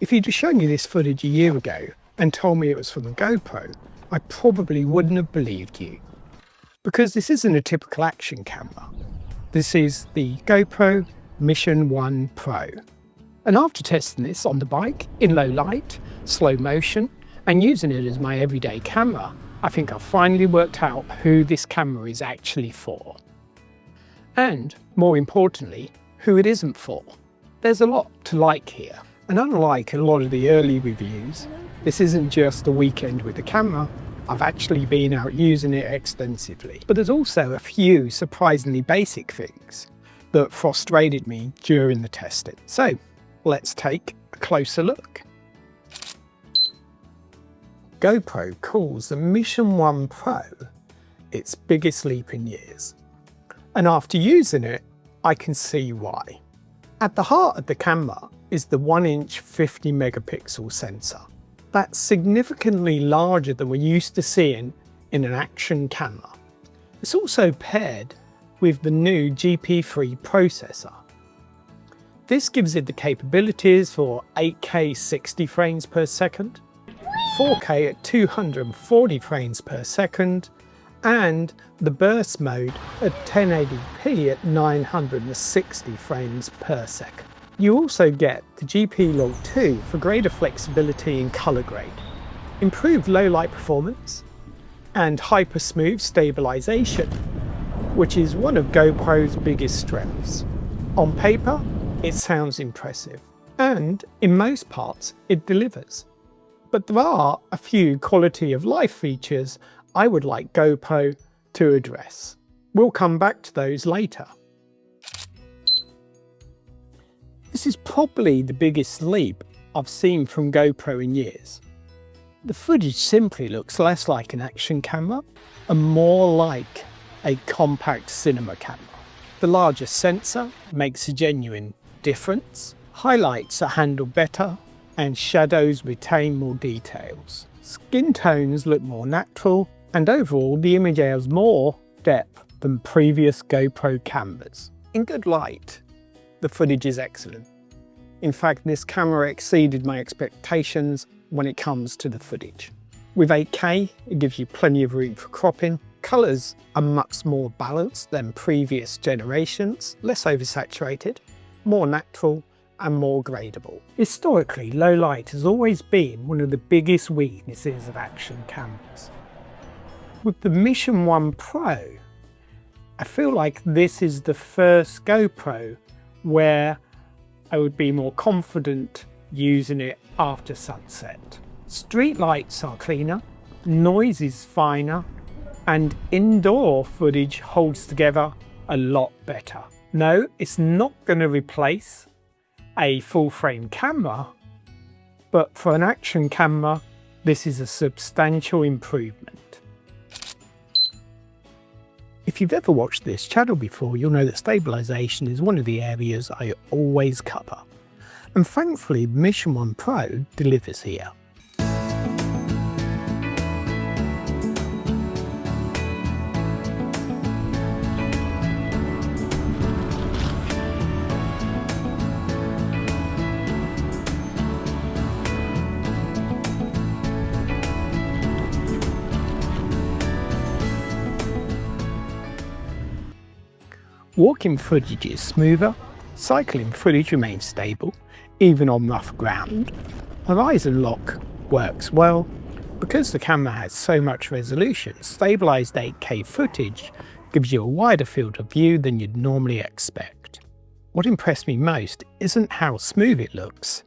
If you'd shown me this footage a year ago and told me it was from the GoPro, I probably wouldn't have believed you. Because this isn't a typical action camera. This is the GoPro Mission 1 Pro. And after testing this on the bike, in low light, slow motion, and using it as my everyday camera, I think I've finally worked out who this camera is actually for. And, more importantly, who it isn't for. There's a lot to like here. And unlike a lot of the early reviews, this isn't just a weekend with the camera. I've actually been out using it extensively. But there's also a few surprisingly basic things that frustrated me during the testing. So let's take a closer look. GoPro calls the Mission 1 Pro its biggest leap in years. And after using it, I can see why. At the heart of the camera is the 1-inch 50 megapixel sensor. That's significantly larger than we're used to seeing in an action camera. It's also paired with the new GP3 processor. This gives it the capabilities for 8K 60 frames per second, 4K at 240 frames per second, and the burst mode at 1080p at 960 frames per second. You also get the GP Log 2 for greater flexibility in colour grade, improved low light performance, and hyper smooth stabilisation, which is one of GoPro's biggest strengths. On paper, it sounds impressive, and in most parts it delivers. But there are a few quality of life features I would like GoPro to address. We'll come back to those later. This is probably the biggest leap I've seen from GoPro in years. The footage simply looks less like an action camera and more like a compact cinema camera. The larger sensor makes a genuine difference. Highlights are handled better and shadows retain more details. Skin tones look more natural, and overall the image has more depth than previous GoPro cameras. In good light, the footage is excellent. In fact, this camera exceeded my expectations when it comes to the footage. With 8K, it gives you plenty of room for cropping. Colours are much more balanced than previous generations, less oversaturated, more natural, and more gradable. Historically, low light has always been one of the biggest weaknesses of action cameras. With the Mission 1 Pro, I feel like this is the first GoPro where I would be more confident using it after sunset. Street lights are cleaner, noise is finer, and indoor footage holds together a lot better. No, it's not going to replace a full frame camera, but for an action camera, this is a substantial improvement. If you've ever watched this channel before, you'll know that stabilisation is one of the areas I always cover. And thankfully, Mission 1 Pro delivers here. Walking footage is smoother, cycling footage remains stable, even on rough ground. Horizon lock works well. Because the camera has so much resolution, stabilised 8K footage gives you a wider field of view than you'd normally expect. What impressed me most isn't how smooth it looks,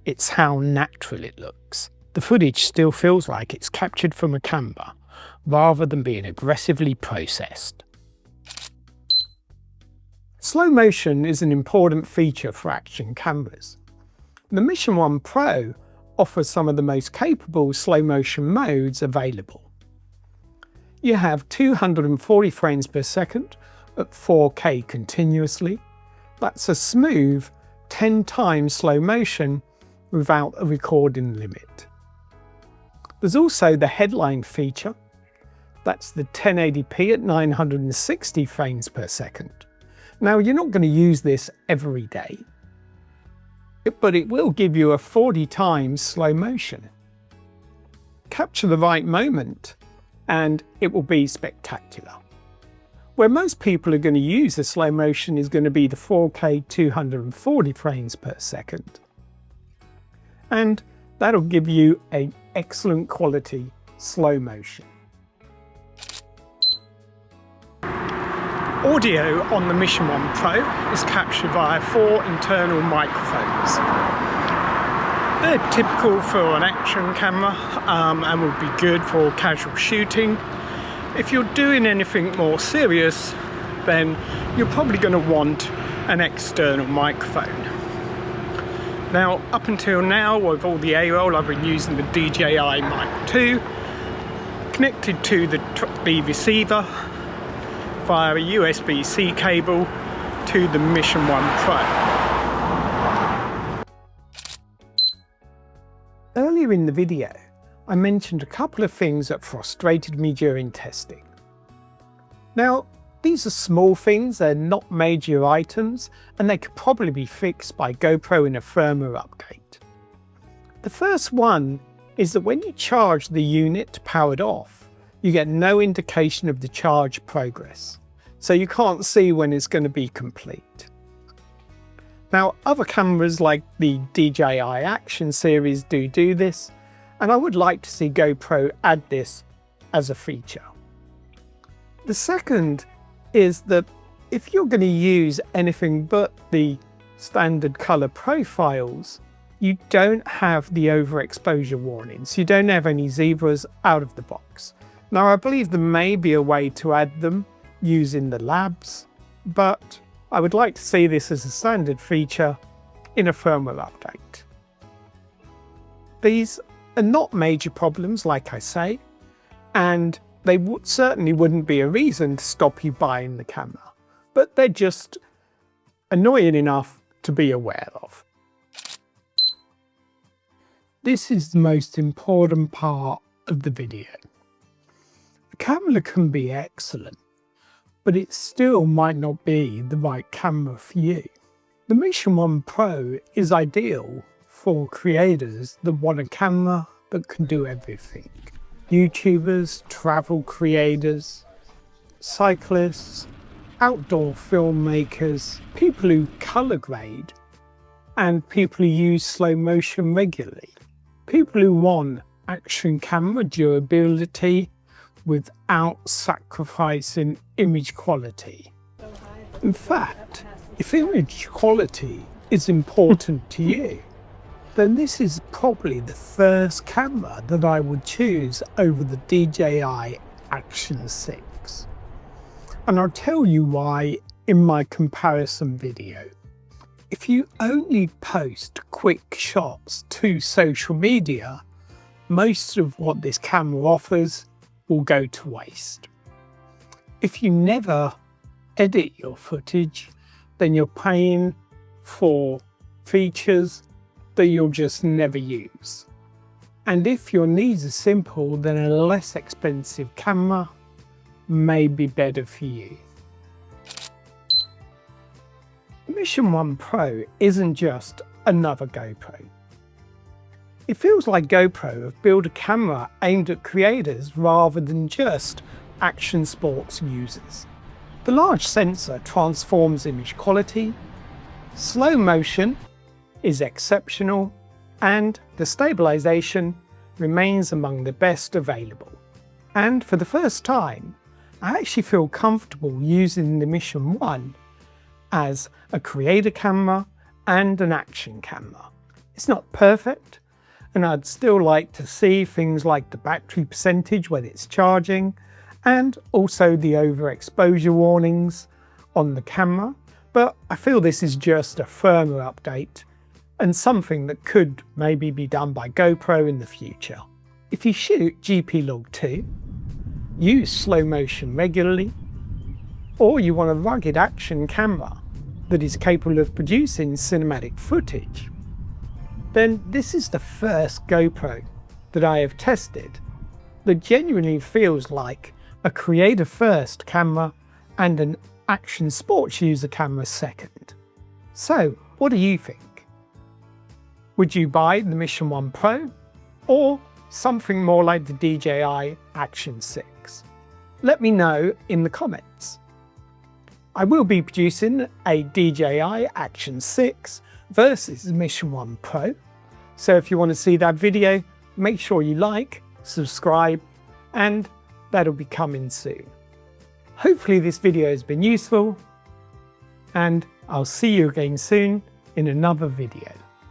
it's how natural it looks. The footage still feels like it's captured from a camera, rather than being aggressively processed. Slow motion is an important feature for action cameras. The Mission 1 Pro offers some of the most capable slow motion modes available. You have 240 frames per second at 4K continuously. That's a smooth 10 times slow motion without a recording limit. There's also the headline feature. That's the 1080p at 960 frames per second. Now, you're not going to use this every day, but it will give you a 40 times slow motion. Capture the right moment and it will be spectacular. Where most people are going to use the slow motion is going to be the 4K 240 frames per second. And that'll give you an excellent quality slow motion. Audio on the Mission 1 Pro is captured via 4 internal microphones. They're typical for an action camera and will be good for casual shooting. If you're doing anything more serious, then you're probably going to want an external microphone. Now, up until now, with all the A-roll, I've been using the DJI Mic 2, connected to the receiver via a USB-C cable to the Mission 1 Pro. Earlier in the video, I mentioned a couple of things that frustrated me during testing. Now, these are small things, they're not major items, and they could probably be fixed by GoPro in a firmware update. The first one is that when you charge the unit powered off, you get no indication of the charge progress, so you can't see when it's going to be complete. Now, other cameras like the DJI Action series do this, and I would like to see GoPro add this as a feature. The second is that if you're going to use anything but the standard color profiles, you don't have the overexposure warnings. You don't have any zebras out of the box. Now, I believe there may be a way to add them using the labs, but I would like to see this as a standard feature in a firmware update. These are not major problems, like I say, and they certainly wouldn't be a reason to stop you buying the camera, but they're just annoying enough to be aware of. This is the most important part of the video. The camera can be excellent, but it still might not be the right camera for you. The Mission 1 Pro is ideal for creators that want a camera that can do everything. YouTubers, travel creators, cyclists, outdoor filmmakers, people who color grade, and people who use slow motion regularly. People who want action camera durability without sacrificing image quality. In fact, if image quality is important to you, then this is probably the first camera that I would choose over the DJI Action 6. And I'll tell you why in my comparison video. If you only post quick shots to social media, most of what this camera offers will go to waste. If you never edit your footage, then you're paying for features that you'll just never use. And if your needs are simple, then a less expensive camera may be better for you. Mission 1 Pro isn't just another GoPro. It feels like GoPro have built a camera aimed at creators rather than just action sports users. The large sensor transforms image quality, slow motion is exceptional, and the stabilisation remains among the best available. And for the first time, I actually feel comfortable using the Mission 1 as a creator camera and an action camera. It's not perfect, and I'd still like to see things like the battery percentage when it's charging, and also the overexposure warnings on the camera, but I feel this is just a firmware update and something that could maybe be done by GoPro in the future. If you shoot GP-Log2, use slow motion regularly, or you want a rugged action camera that is capable of producing cinematic footage, then this is the first GoPro that I have tested that genuinely feels like a creator first camera and an action sports user camera second. So what do you think? Would you buy the Mission 1 Pro or something more like the DJI Action 6? Let me know in the comments. I will be producing a DJI Action 6 versus the Mission 1 Pro. So if you want to see that video, make sure you like, subscribe, and that'll be coming soon. Hopefully this video has been useful, and I'll see you again soon in another video.